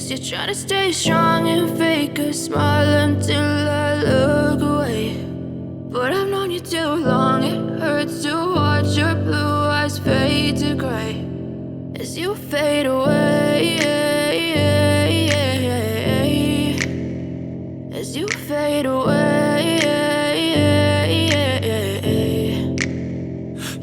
Guess you're trying to stay strong and fake a smile until I look away. But I've known you too long, it hurts to watch your blue eyes fade to gray as you fade away, as you fade away.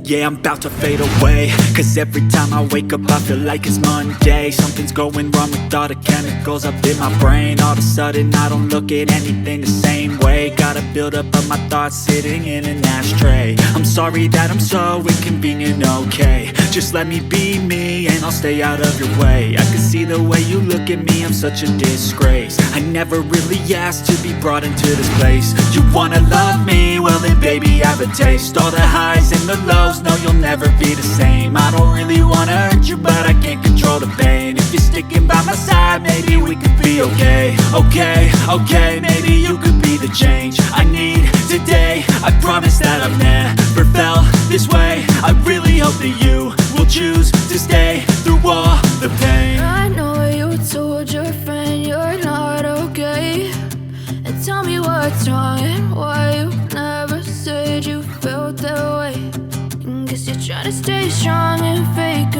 Yeah, I'm about to fade away, cause every time I wake up I feel like it's Monday. Something's going wrong with all the chemicals up in my brain. All of a sudden I don't look at anything the same way. Got a buildup of my thoughts sitting in an ashtray. I'm sorry that I'm so inconvenient, okay. Just let me be me and I'll stay out of your way. I can see the way you look at me, I'm such a disgrace. I never really asked to be brought into this place. You wanna love me? Well then baby I have a taste. All the highs and the lows, no you'll never be the same. I don't really wanna hurt you but I can't control the pain. If you're sticking by my side maybe we could be okay. Okay, maybe you could be the change I need today. I promise that I've never felt this way. I really hope that you will choose to stay through all the pain. I know you told your friend you're not okay, and tell me what's wrong and why you never said you felt that way. Guess you're trying to stay strong and fake